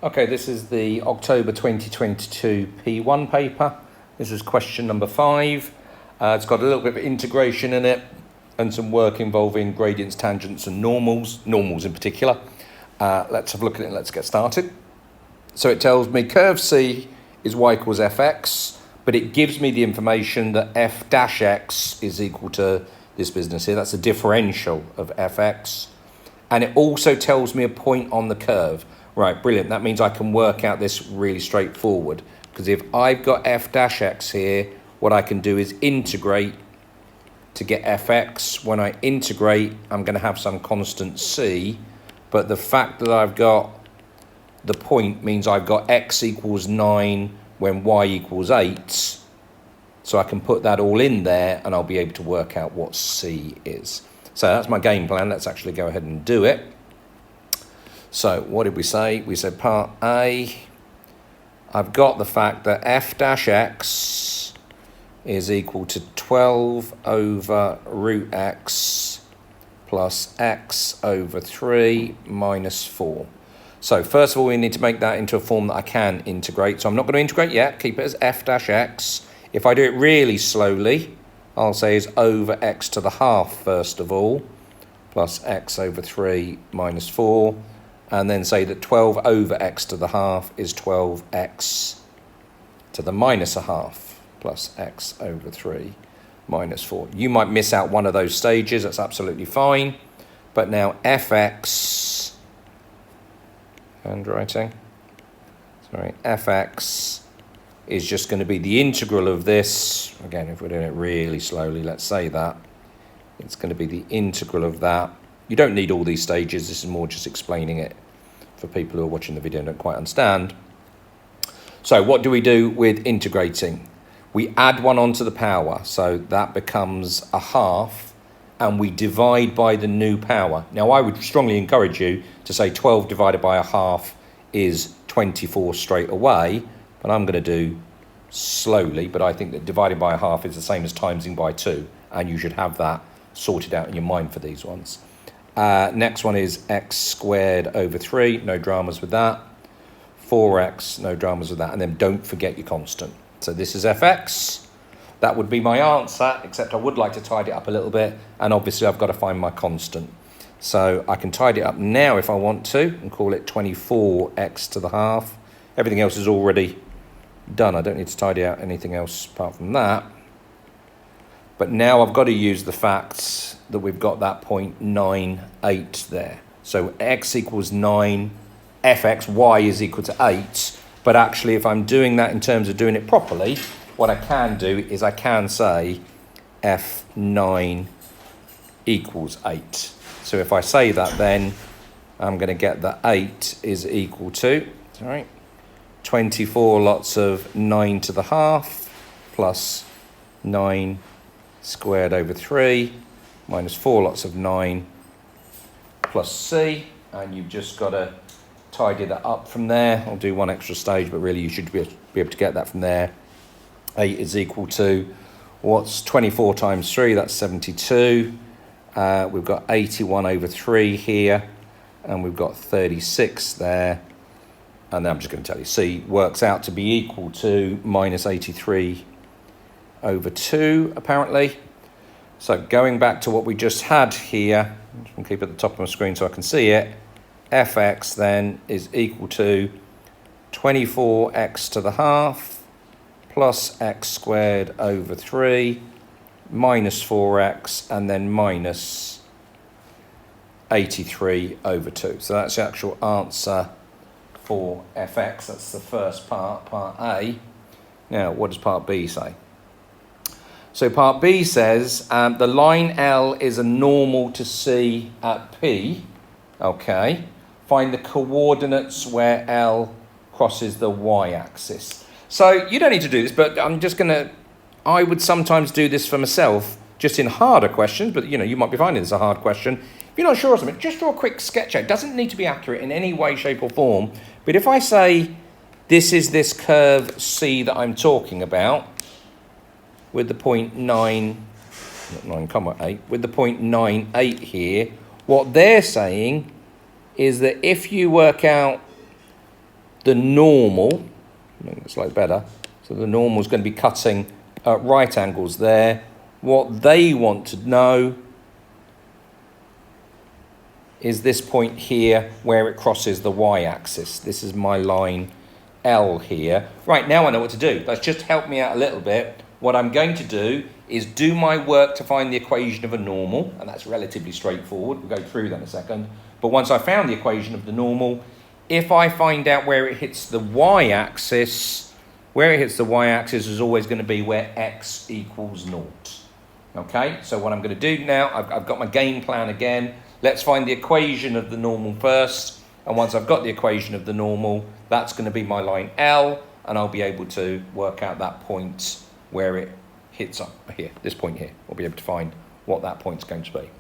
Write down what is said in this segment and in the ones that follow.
Okay, this is the October 2022 P1 paper. This is question number 5. It's got a little bit of integration in it and some work involving gradients, tangents and normals in particular. Let's have a look at it and let's get started. So it tells me curve C is y equals fx, but it gives me the information that f dash x is equal to this business here. That's a differential of fx. And it also tells me a point on the curve. Right, brilliant. That means I can work out this really straightforward. Because if I've got f dash x here, what I can do is integrate to get fx. When I integrate, I'm going to have some constant c. But the fact that I've got the point means I've got x equals 9 when y equals 8. So I can put that all in there and I'll be able to work out what c is. So that's my game plan. Let's actually go ahead and do it. So what did we say? We said part A, I've got the fact that f dash x is equal to 12 over root x plus x over 3 minus 4. So first of all, we need to make that into a form that I can integrate. So I'm not going to integrate yet. Keep it as f dash x. If I do it really slowly, I'll say is over x to the half first of all, plus x over 3 minus 4. And then say that 12 over x to the half is 12x to the minus a half plus x over 3 minus 4. You might miss out one of those stages. That's absolutely fine. But now fx, handwriting, sorry, fx is just going to be the integral of this. Again, if we're doing it really slowly, let's say that. It's going to be the integral of that. You don't need all these stages. This is more just explaining it for people who are watching the video and don't quite understand. So what do we do with integrating? We add 1 onto the power. So that becomes a half. And we divide by the new power. Now, I would strongly encourage you to say 12 divided by a half is 24 straight away. But I'm going to do slowly. But I think that divided by a half is the same as timesing by 2. And you should have that sorted out in your mind for these ones. Next one is x squared over 3. No dramas with that. 4x, no dramas with that. And then don't forget your constant. So this is fx. That would be my answer, except I would like to tidy it up a little bit. And obviously, I've got to find my constant. So I can tidy it up now if I want to and call it 24x to the half. Everything else is already done. I don't need to tidy out anything else apart from that. But now I've got to use the fact that we've got that 0.98 there. So x equals 9, fx, y is equal to 8. But actually, if I'm doing that in terms of doing it properly, what I can do is I can say f9 equals 8. So if I say that, then I'm going to get that 8 is equal to, sorry, 24 lots of 9 to the half plus 9 squared over 3 minus 4 lots of 9 plus c. And you've just got to tidy that up from there. I'll do one extra stage, but really you should be able to get that from there. 8 is equal to, what's 24 times 3? That's 72. We've got 81 over 3 here, and we've got 36 there. And then I'm just going to tell you, c works out to be equal to minus 83 over 2, apparently. So going back to what we just had here, I'm just going to keep it at the top of my screen so I can see it. fx then is equal to 24x to the half plus x squared over 3 minus 4x and then minus 83 over 2. So that's the actual answer for fx. That's the first part, part A. Now, what does part B say? So part B says the line L is a normal to C at P. Okay. Find the coordinates where L crosses the y-axis. So you don't need to do this, but I would sometimes do this for myself, just in harder questions, but you might be finding this a hard question. If you're not sure of something, just draw a quick sketch out. It doesn't need to be accurate in any way, shape or form. But if I say this is this curve C that I'm talking about, with the 0.9, with the 0.98 here, what they're saying is that if you work out the normal, make it slightly better, so the normal is going to be cutting at right angles there. What they want to know is this point here where it crosses the y-axis. This is my line L here. Right, now I know what to do. That's just helped me out a little bit. What I'm going to do is do my work to find the equation of a normal, and that's relatively straightforward. We'll go through that in a second. But once I found the equation of the normal, if I find out where it hits the y-axis, where it hits the y-axis is always going to be where x equals 0. Okay, so what I'm going to do now, I've got my game plan again. Let's find the equation of the normal first. And once I've got the equation of the normal, that's going to be my line L, and I'll be able to work out that point where it hits up here, this point here. I'll be able to find what that point's going to be.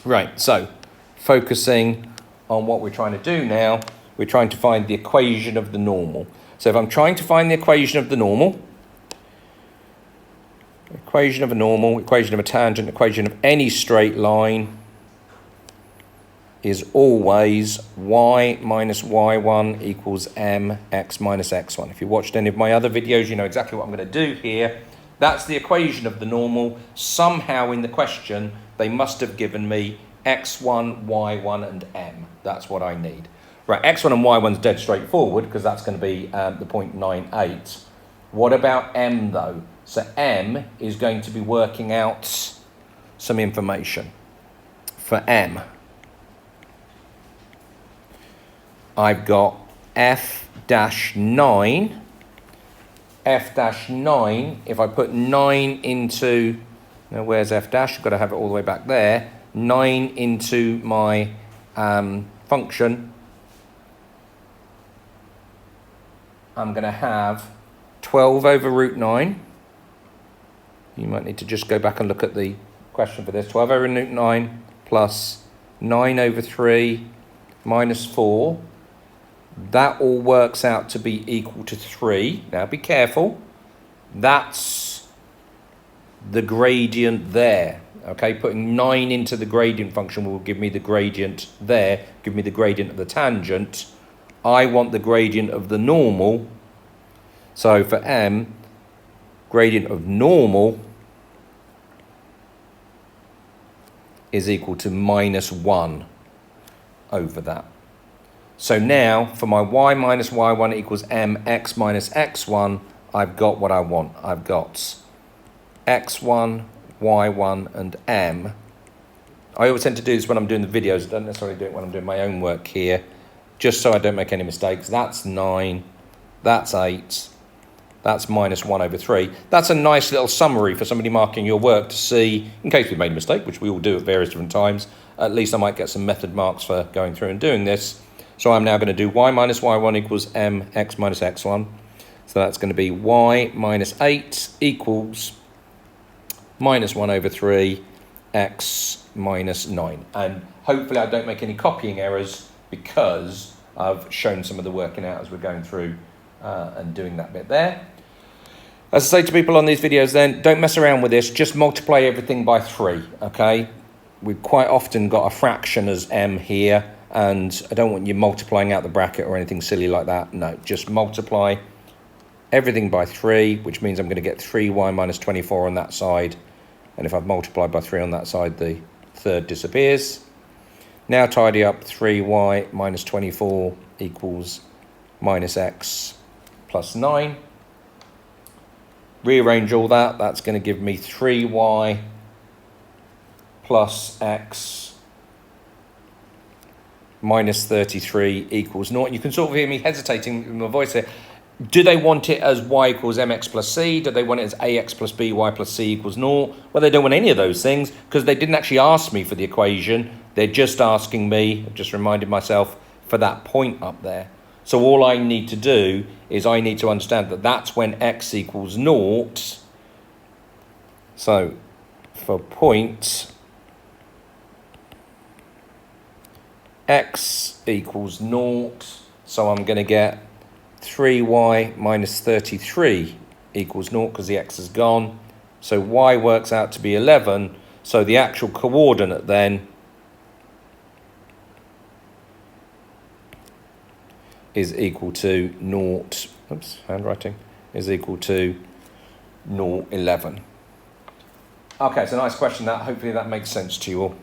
Right, so focusing on what we're trying to do now, we're trying to find the equation of the normal. So if I'm trying to find the equation of the normal, equation of a normal, equation of a tangent, equation of any straight line is always y minus y1 equals mx minus x1. If you watched any of my other videos, you know exactly what I'm going to do here. That's the equation of the normal. Somehow in the question, they must have given me x1, y1, and m. That's what I need. Right, x1 and y1 is dead straightforward because that's going to be the 0.98. What about m though? So m is going to be working out some information. For m, I've got f-9. F-9, if I put 9 into, now where's f-? I've got to have it all the way back there. 9 into my function, I'm going to have 12 over root 9. You might need to just go back and look at the question for this. 12 over root 9 plus 9 over 3 minus 4. That all works out to be equal to 3. Now be careful. That's the gradient there. Okay, putting 9 into the gradient function will give me the gradient there, give me the gradient of the tangent. I want the gradient of the normal. So for m, gradient of normal is equal to minus 1 over that. So now, for my y minus y1 equals mx minus x1, I've got what I want. I've got x1, y1, and m. I always tend to do this when I'm doing the videos. I don't necessarily do it when I'm doing my own work here, just so I don't make any mistakes. That's 9, that's 8, that's minus 1 over 3. That's a nice little summary for somebody marking your work to see, in case we've made a mistake, which we all do at various different times. At least I might get some method marks for going through and doing this. So I'm now going to do y minus y1 equals mx minus x1. So that's going to be y minus 8 equals minus 1 over 3 x minus 9. And hopefully I don't make any copying errors because I've shown some of the working out as we're going through and doing that bit there. As I say to people on these videos then, don't mess around with this, just multiply everything by 3, okay? We've quite often got a fraction as m here, and I don't want you multiplying out the bracket or anything silly like that. No, just multiply everything by 3, which means I'm going to get 3y minus 24 on that side. And if I've multiplied by 3 on that side, the third disappears. Now tidy up 3y minus 24 equals minus x plus 9. Rearrange all that. That's going to give me 3y plus x minus 33 equals 0. You can sort of hear me hesitating in my voice here. Do they want it as y equals mx plus c? Do they want it as ax plus by plus c equals 0? Well, they don't want any of those things because they didn't actually ask me for the equation. They're just asking me, I've just reminded myself, for that point up there. So all I need to do is I need to understand that that's when x equals 0. So for point x equals 0, so I'm going to get 3y minus 33 equals 0 because the x is gone. So y works out to be 11, so the actual coordinate then is equal to naught, oops, handwriting, is equal to 0.11. Okay, it's a nice question that. Hopefully that makes sense to you all.